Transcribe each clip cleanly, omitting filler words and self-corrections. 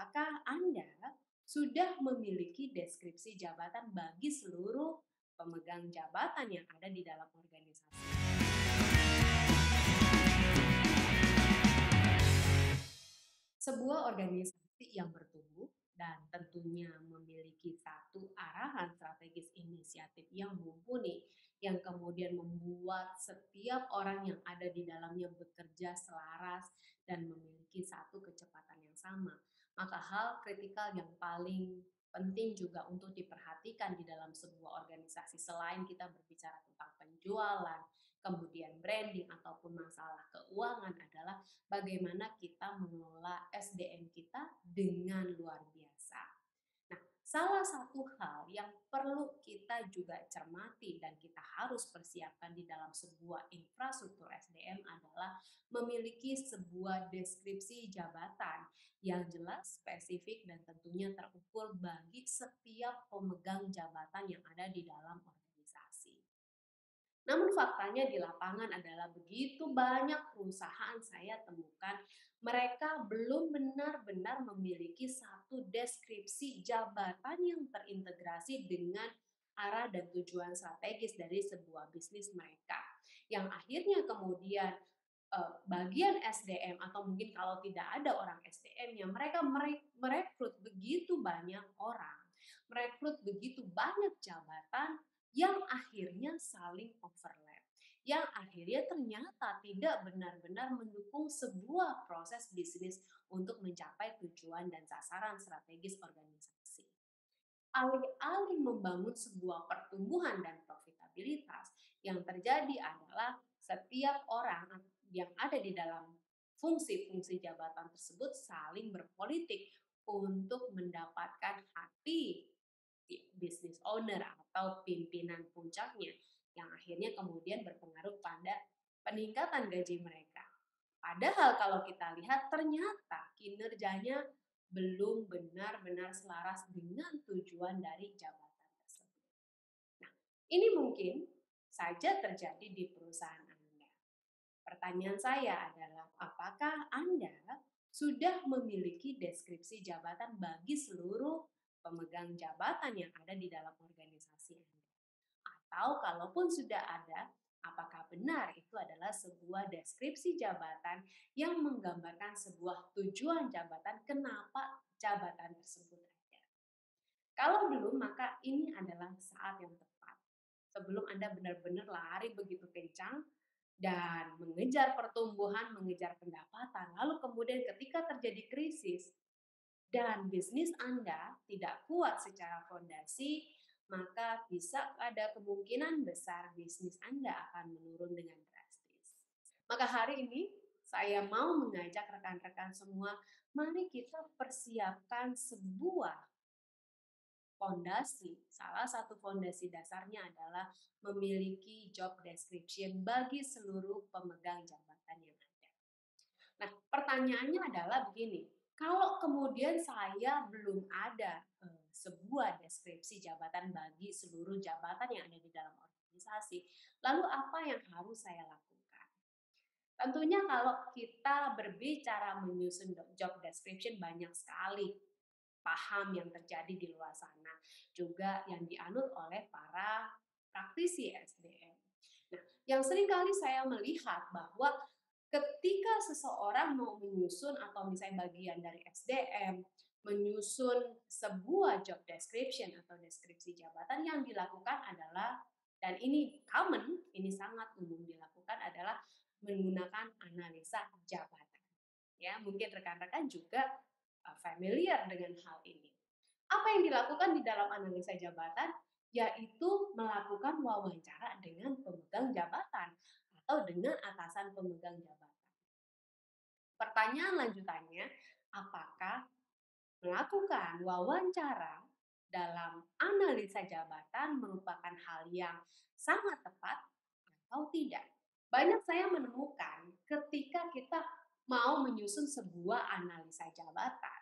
Apakah Anda sudah memiliki deskripsi jabatan bagi seluruh pemegang jabatan yang ada di dalam organisasi? Sebuah organisasi yang bertumbuh dan tentunya memiliki satu arahan strategis inisiatif yang mumpuni, yang kemudian membuat setiap orang yang ada di dalamnya bekerja selaras dan memiliki satu kecepatan yang sama. Maka hal kritikal yang paling penting juga untuk diperhatikan di dalam sebuah organisasi, selain kita berbicara tentang penjualan, kemudian branding ataupun masalah keuangan, adalah bagaimana kita mengelola SDM kita dengan luar biasa. Nah, salah satu hal yang perlu kita juga cermati dan kita harus persiapkan di dalam sebuah infrastruktur SDM adalah memiliki sebuah deskripsi jabatan yang jelas, spesifik, dan tentunya terukur bagi setiap pemegang jabatan yang ada di dalam organisasi. Namun faktanya di lapangan adalah begitu banyak perusahaan saya temukan, mereka belum benar-benar memiliki satu deskripsi jabatan yang terintegrasi dengan arah dan tujuan strategis dari sebuah bisnis mereka. Yang akhirnya kemudian bagian SDM, atau mungkin kalau tidak ada orang SDM-nya, mereka merekrut begitu banyak orang, merekrut begitu banyak jabatan yang akhirnya saling overlap, yang akhirnya ternyata tidak benar-benar mendukung sebuah proses bisnis untuk mencapai tujuan dan sasaran strategis organisasi. Alih-alih membangun sebuah pertumbuhan dan profitabilitas, yang terjadi adalah setiap orang yang ada di dalam fungsi-fungsi jabatan tersebut saling berpolitik untuk mendapatkan hati business owner atau pimpinan puncaknya, yang akhirnya kemudian berpengaruh pada peningkatan gaji mereka. Padahal kalau kita lihat ternyata kinerjanya belum benar-benar selaras dengan tujuan dari jabatan tersebut. Nah, ini mungkin saja terjadi di perusahaan Anda. Pertanyaan saya adalah, apakah Anda sudah memiliki deskripsi jabatan bagi seluruh pemegang jabatan yang ada di dalam organisasi Anda? Atau kalaupun sudah ada, apakah benar itu adalah sebuah deskripsi jabatan yang menggambarkan sebuah tujuan jabatan, kenapa jabatan tersebut ada? Kalau belum, maka ini adalah saat yang tepat. Sebelum Anda benar-benar lari begitu kencang dan mengejar pertumbuhan, mengejar pendapatan, lalu kemudian ketika terjadi krisis dan bisnis Anda tidak kuat secara fondasi, maka bisa ada kemungkinan besar bisnis Anda akan menurun dengan drastis. Maka hari ini saya mau mengajak rekan-rekan semua, mari kita persiapkan sebuah fondasi. Salah satu fondasi dasarnya adalah memiliki job description bagi seluruh pemegang jabatan yang ada. Nah, pertanyaannya adalah begini, kalau kemudian saya belum ada sebuah deskripsi jabatan bagi seluruh jabatan yang ada di dalam organisasi, lalu apa yang harus saya lakukan? Tentunya kalau kita berbicara menyusun job description, banyak sekali paham yang terjadi di luar sana, juga yang dianut oleh para praktisi SDM. Nah, yang seringkali saya melihat bahwa ketika seseorang mau menyusun, atau misalnya bagian dari SDM menyusun sebuah job description atau deskripsi jabatan, yang dilakukan adalah, dan ini common, ini sangat umum dilakukan, adalah menggunakan analisa jabatan. Ya, mungkin rekan-rekan juga familiar dengan hal ini. Apa yang dilakukan di dalam analisa jabatan? Yaitu melakukan wawancara dengan pemegang jabatan atau dengan atasan pemegang jabatan. Pertanyaan lanjutannya, apakah melakukan wawancara dalam analisa jabatan merupakan hal yang sangat tepat atau tidak? Banyak saya menemukan ketika kita mau menyusun sebuah analisa jabatan,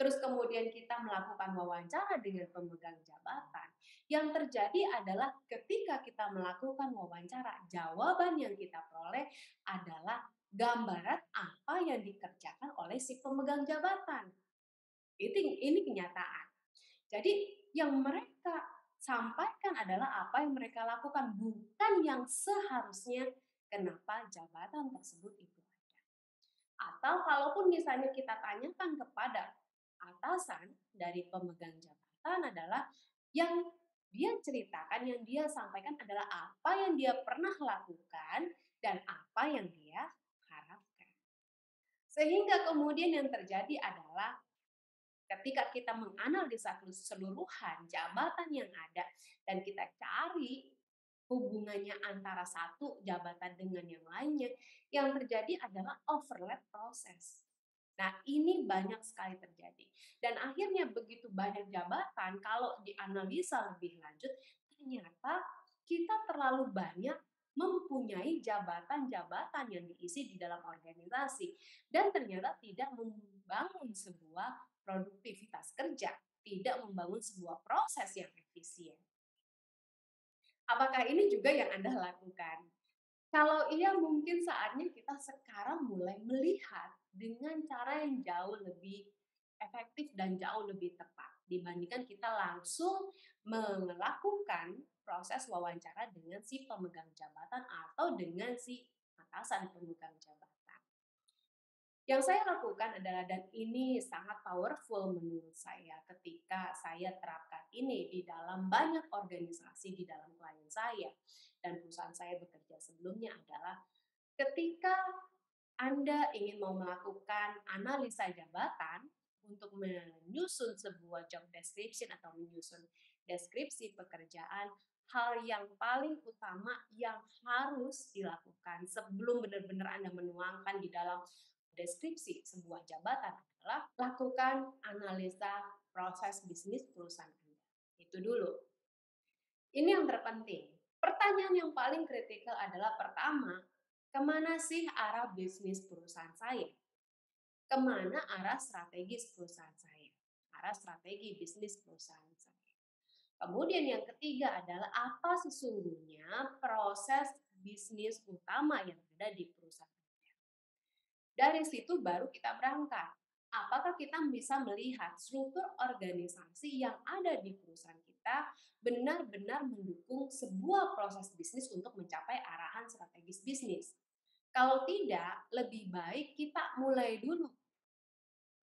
terus kemudian kita melakukan wawancara dengan pemegang jabatan, yang terjadi adalah ketika kita melakukan wawancara, jawaban yang kita peroleh adalah gambaran apa yang dikerjakan oleh si pemegang jabatan. Ini kenyataan. Jadi yang mereka sampaikan adalah apa yang mereka lakukan, bukan yang seharusnya kenapa jabatan tersebut itu ada. Atau kalaupun misalnya kita tanyakan kepada atasan dari pemegang jabatan adalah yang dia ceritakan, yang dia sampaikan adalah apa yang dia pernah lakukan dan apa yang dia harapkan. Sehingga kemudian yang terjadi adalah ketika kita menganalisa keseluruhan jabatan yang ada dan kita cari hubungannya antara satu jabatan dengan yang lainnya, yang terjadi adalah overlap proses. Nah, ini banyak sekali terjadi. Dan akhirnya begitu banyak jabatan, kalau dianalisa lebih lanjut, ternyata kita terlalu banyak mempunyai jabatan-jabatan yang diisi di dalam organisasi dan ternyata tidak membangun sebuah produktivitas kerja, tidak membangun sebuah proses yang efisien. Apakah ini juga yang Anda lakukan? Kalau iya, mungkin saatnya kita sekarang mulai melihat dengan cara yang jauh lebih efektif dan jauh lebih tepat dibandingkan kita langsung melakukan proses wawancara dengan si pemegang jabatan atau dengan si atasan pemegang jabatan. Yang saya lakukan adalah, dan ini sangat powerful menurut saya ketika saya terapkan ini di dalam banyak organisasi di dalam klien saya dan perusahaan saya bekerja sebelumnya adalah ketika Anda ingin mau melakukan analisa jabatan untuk menyusun sebuah job description atau menyusun deskripsi pekerjaan, hal yang paling utama yang harus dilakukan sebelum benar-benar Anda menuangkan di dalam deskripsi sebuah jabatan adalah lakukan analisa proses bisnis perusahaan Anda. Itu dulu. Ini yang terpenting. Pertanyaan yang paling kritikal adalah pertama, kemana sih arah bisnis perusahaan saya? Kemana arah strategis perusahaan saya? Arah strategi bisnis perusahaan saya. Kemudian yang ketiga adalah apa sesungguhnya proses bisnis utama yang ada di perusahaan. Dari situ baru kita berangkat. Apakah kita bisa melihat struktur organisasi yang ada di perusahaan kita benar-benar mendukung sebuah proses bisnis untuk mencapai arahan strategis bisnis? Kalau tidak, lebih baik kita mulai dulu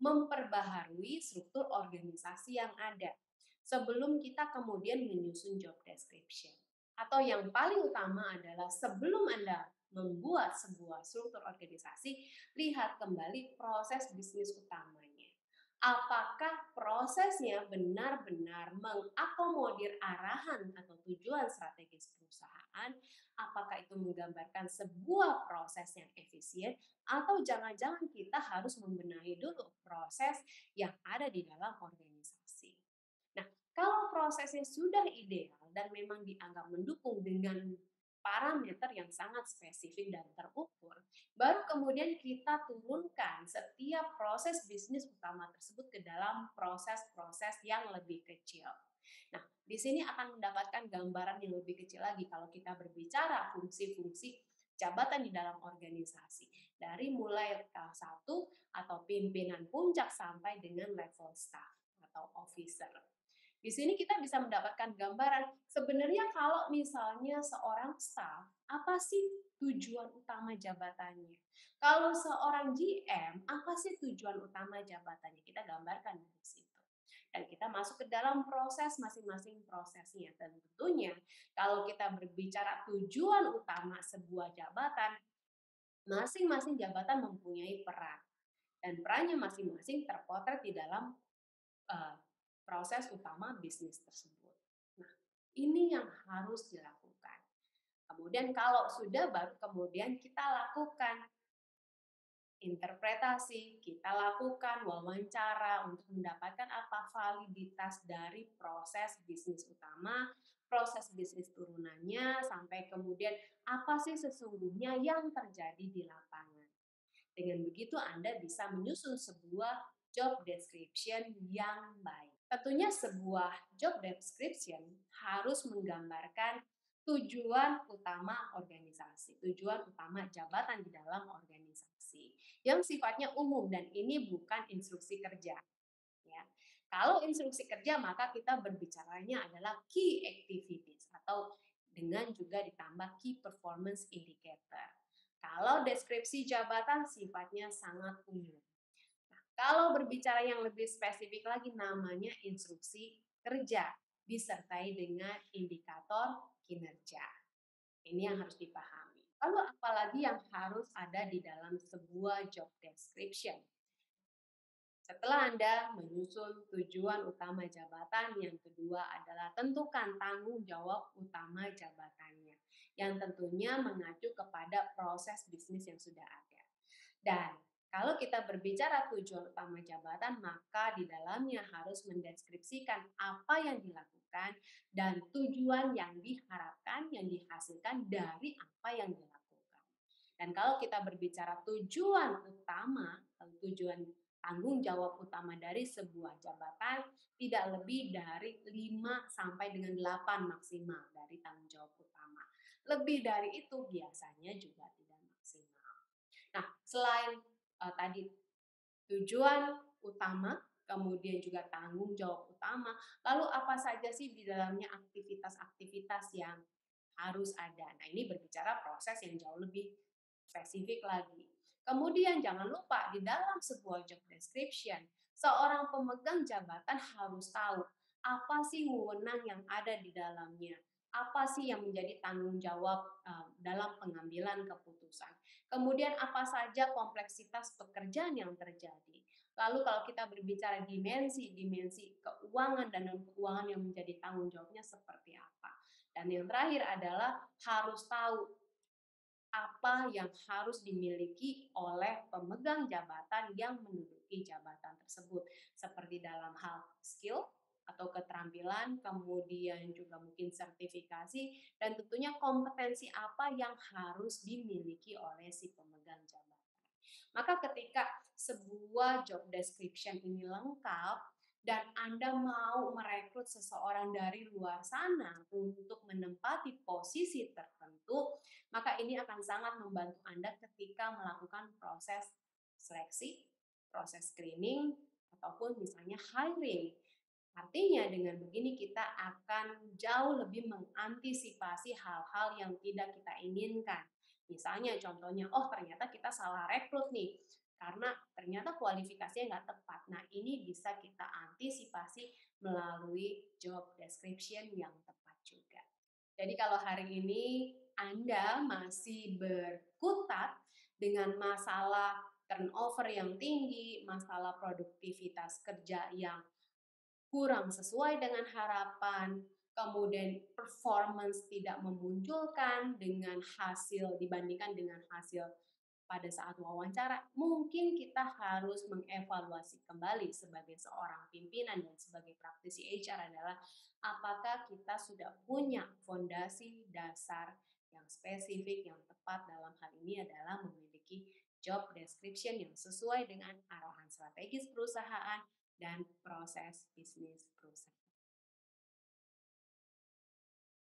memperbaharui struktur organisasi yang ada sebelum kita kemudian menyusun job description. Atau yang paling utama adalah sebelum Anda membuat sebuah struktur organisasi, lihat kembali proses bisnis utamanya. Apakah prosesnya benar-benar mengakomodir arahan atau tujuan strategis perusahaan? Apakah itu menggambarkan sebuah proses yang efisien? Atau jangan-jangan kita harus membenahi dulu proses yang ada di dalam organisasi. Nah, kalau prosesnya sudah ideal dan memang dianggap mendukung dengan parameter yang sangat spesifik dan terukur, baru kemudian kita turunkan setiap proses bisnis utama tersebut ke dalam proses-proses yang lebih kecil. Nah, di sini akan mendapatkan gambaran yang lebih kecil lagi kalau kita berbicara fungsi-fungsi jabatan di dalam organisasi. Dari mulai kelas 1 atau pimpinan puncak sampai dengan level staff atau officer. Di sini kita bisa mendapatkan gambaran sebenarnya kalau misalnya seorang staff, apa sih tujuan utama jabatannya? Kalau seorang GM, apa sih tujuan utama jabatannya? Kita gambarkan dari situ. Dan kita masuk ke dalam proses masing-masing prosesnya. Dan tentunya kalau kita berbicara tujuan utama sebuah jabatan, masing-masing jabatan mempunyai peran. Dan perannya masing-masing terpotret di dalam uh, proses utama bisnis tersebut. Nah, ini yang harus dilakukan. Kemudian kalau sudah, baru kemudian kita lakukan interpretasi, kita lakukan wawancara untuk mendapatkan apa validitas dari proses bisnis utama, proses bisnis turunannya, sampai kemudian apa sih sesungguhnya yang terjadi di lapangan. Dengan begitu Anda bisa menyusun sebuah job description yang baik. Tentunya sebuah job description harus menggambarkan tujuan utama organisasi, tujuan utama jabatan di dalam organisasi yang sifatnya umum dan ini bukan instruksi kerja. ya. Kalau instruksi kerja maka kita berbicaranya adalah key activities atau dengan juga ditambah key performance indicator. Kalau deskripsi jabatan sifatnya sangat umum. Nah, kalau berbicara yang lebih spesifik lagi namanya instruksi kerja disertai dengan indikator kinerja. Ini yang harus dipahami. Lalu apalagi yang harus ada di dalam sebuah job description? Setelah Anda menyusun tujuan utama jabatan, yang kedua adalah tentukan tanggung jawab utama jabatannya, yang tentunya mengacu kepada proses bisnis yang sudah ada. Dan kalau kita berbicara tujuan utama jabatan, maka di dalamnya harus mendeskripsikan apa yang dilakukan dan tujuan yang diharapkan, yang dihasilkan dari apa yang dilakukan. Dan kalau kita berbicara tujuan utama, tujuan tanggung jawab utama dari sebuah jabatan tidak lebih dari 5 sampai dengan 8 maksimal dari tanggung jawab utama. Lebih dari itu biasanya juga tidak maksimal. Nah, selain tadi tujuan utama, kemudian juga tanggung jawab utama, lalu apa saja sih di dalamnya aktivitas-aktivitas yang harus ada. Nah, ini berbicara proses yang jauh lebih spesifik lagi. Kemudian jangan lupa di dalam sebuah job description, seorang pemegang jabatan harus tahu apa sih wewenang yang ada di dalamnya, apa sih yang menjadi tanggung jawab dalam pengambilan keputusan. Kemudian apa saja kompleksitas pekerjaan yang terjadi. Lalu kalau kita berbicara dimensi keuangan dan non-keuangan yang menjadi tanggung jawabnya seperti apa. Dan yang terakhir adalah harus tahu apa yang harus dimiliki oleh pemegang jabatan yang menduduki jabatan tersebut, seperti dalam hal skill atau keterampilan, kemudian juga mungkin sertifikasi, dan tentunya kompetensi apa yang harus dimiliki oleh si pemegang jabatan. Maka ketika sebuah job description ini lengkap, dan Anda mau merekrut seseorang dari luar sana untuk menempati posisi tertentu, maka ini akan sangat membantu Anda ketika melakukan proses seleksi, proses screening, ataupun misalnya hiring. Artinya dengan begini kita akan jauh lebih mengantisipasi hal-hal yang tidak kita inginkan. Misalnya contohnya, oh ternyata kita salah rekrut nih, karena ternyata kualifikasinya nggak tepat. Nah, ini bisa kita antisipasi melalui job description yang tepat juga. Jadi kalau hari ini Anda masih berkutat dengan masalah turnover yang tinggi, masalah produktivitas kerja yang kurang sesuai dengan harapan, kemudian performance tidak memunculkan dengan hasil dibandingkan dengan hasil pada saat wawancara, mungkin kita harus mengevaluasi kembali sebagai seorang pimpinan dan sebagai praktisi HR adalah apakah kita sudah punya fondasi dasar yang spesifik, yang tepat dalam hal ini adalah memiliki job description yang sesuai dengan arahan strategis perusahaan dan proses bisnis perusahaan.